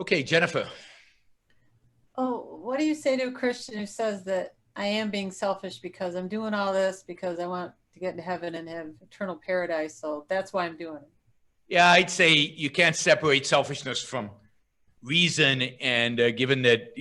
Okay, Jennifer. Oh, what do you say to a Christian who says that I am being selfish because I'm doing all this because I want to get into heaven and have eternal paradise, so that's why I'm doing it? Yeah, I'd say you can't separate selfishness from reason, and given that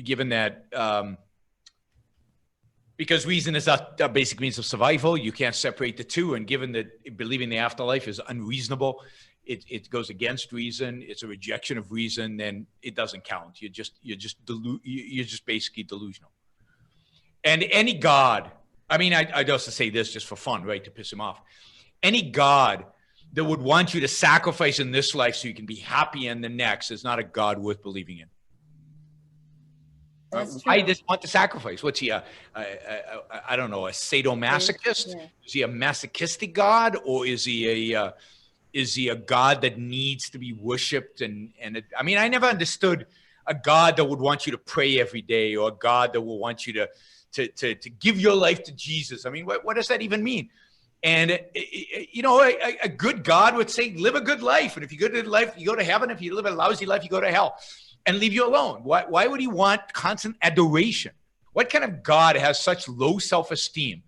because reason is a basic means of survival, you can't separate the two. And given that believing the afterlife is unreasonable, it goes against reason. It's a rejection of reason. Then it doesn't count. You're just basically delusional. And any God, I mean, I'd also say this just for fun, right, to piss him off. Any God that would want you to sacrifice in this life so you can be happy in the next is not a God worth believing in. Why does he want to sacrifice? What's he, I don't know, a sadomasochist? Yeah. Is he a masochistic God, or is he a God that needs to be worshipped? I mean, I never understood a God that would want you to pray every day, or a God that will want you to give your life to Jesus. I mean, what does that even mean? And, you know, a good God would say, live a good life. And if you go to life, you go to heaven. If you live a lousy life, you go to hell, and leave you alone. Why would he want constant adoration? What kind of God has such low self-esteem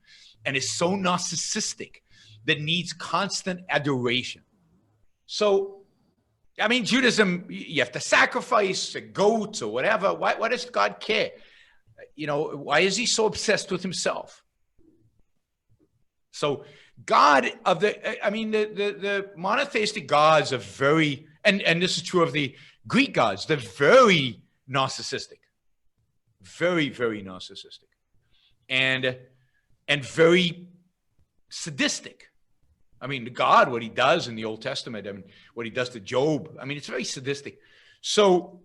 and is so narcissistic that needs constant adoration? So, I mean, Judaism, you have to sacrifice a goat or whatever. Why does God care? You know, why is he so obsessed with himself? So God of the monotheistic gods are very, and this is true of the Greek gods, they're very narcissistic, very, very narcissistic, and very sadistic. I mean, God, what he does in the Old Testament, I mean, what he does to Job, I mean, it's very sadistic. So,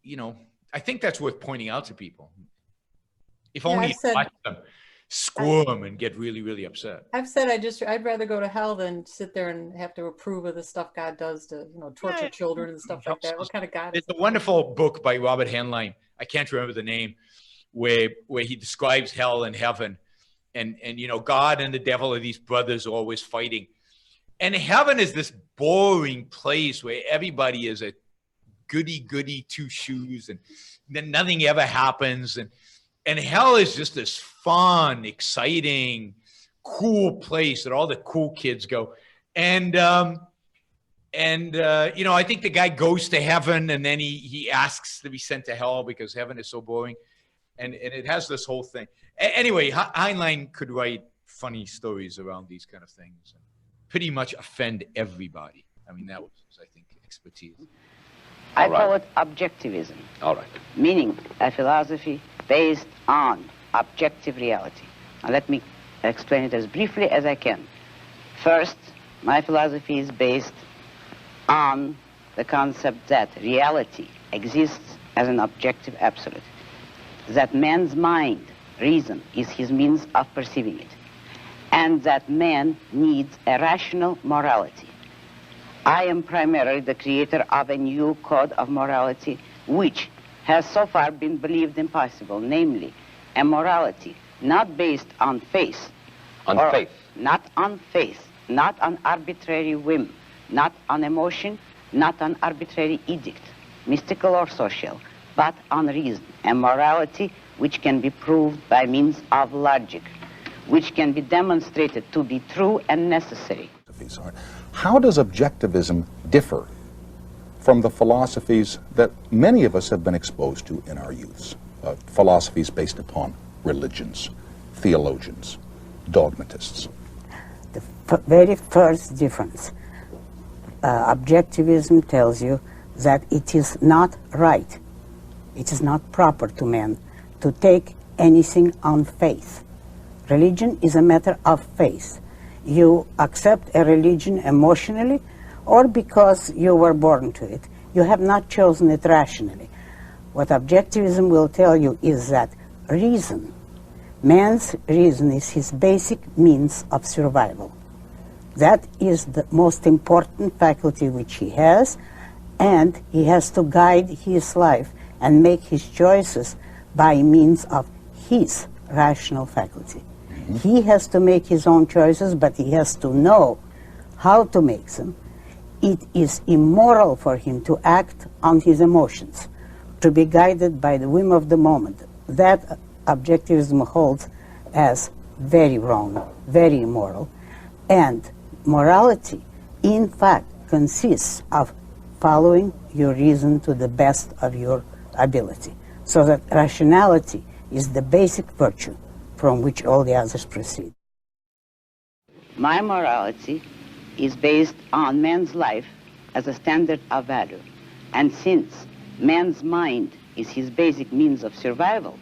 you know, I think that's worth pointing out to people. If only you watch them squirm and get really, really upset. I've said I'd rather go to hell than sit there and have to approve of the stuff God does to, you know, torture children and stuff like that. What kind of God is There's a wonderful book by Robert Heinlein, I can't remember the name, where he describes hell and heaven. And you know, God and the devil are these brothers always fighting. And heaven is this boring place where everybody is a goody two shoes, and then nothing ever happens. And hell is just this fun, exciting, cool place that all the cool kids go. And you know, I think the guy goes to heaven and then he asks to be sent to hell because heaven is so boring. And it has this whole thing. Anyway, Heinlein could write funny stories around these kind of things and pretty much offend everybody. I mean, that was, I think, expertise. I call it objectivism. All right. Meaning a philosophy based on objective reality. Now let me explain it as briefly as I can. First, my philosophy is based on the concept that reality exists as an objective absolute. That man's mind, reason, is his means of perceiving it. And that man needs a rational morality. I am primarily the creator of a new code of morality which has so far been believed impossible, namely a morality not based on faith. On faith. Not on faith, not on arbitrary whim, not on emotion, not on arbitrary edict, mystical or social, but on reason. A morality which can be proved by means of logic, which can be demonstrated to be true and necessary. How does objectivism differ from the philosophies that many of us have been exposed to in our youths? Philosophies based upon religions, theologians, dogmatists. The very first difference, objectivism tells you that it is not right, it is not proper to man to take anything on faith. Religion is a matter of faith. You accept a religion emotionally or because you were born to it. You have not chosen it rationally. What objectivism will tell you is that reason, man's reason, is his basic means of survival. That is the most important faculty which he has, and he has to guide his life and make his choices by means of his rational faculty. He has to make his own choices, but he has to know how to make them it is immoral for him to act on his emotions, to be guided by the whim of the moment. That objectivism holds as very wrong, very immoral. And morality, in fact, consists of following your reason to the best of your ability. So that rationality is the basic virtue from which all the others proceed. My morality is based on man's life as a standard of value. And since man's mind is his basic means of survival,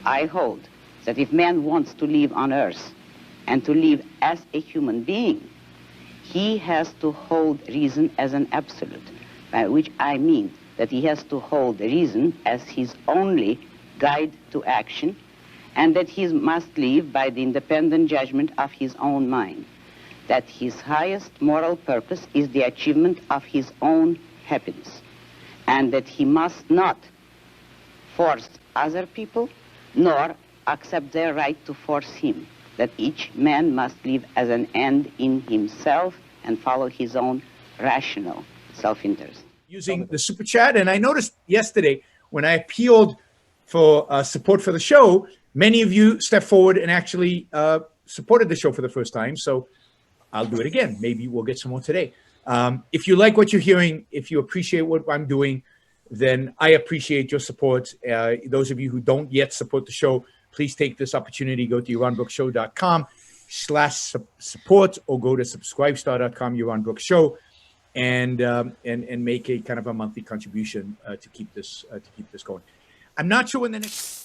I hold that if man wants to live on earth and to live as a human being, he has to hold reason as an absolute, by which I mean that he has to hold reason as his only guide to action, and that he must live by the independent judgment of his own mind, that his highest moral purpose is the achievement of his own happiness, and that he must not force other people, nor accept their right to force him, that each man must live as an end in himself and follow his own rational self-interest. Using the super chat, and I noticed yesterday when I appealed for support for the show, many of you stepped forward and actually supported the show for the first time. So I'll do it again. Maybe we'll get some more today. If you like what you're hearing, if you appreciate what I'm doing, then I appreciate your support. Those of you who don't yet support the show, please take this opportunity. Go to yaronbrookshow.com/support or go to subscribestar.com, Yaron Brook Show, and make a kind of a monthly contribution to keep this going. I'm not sure when the next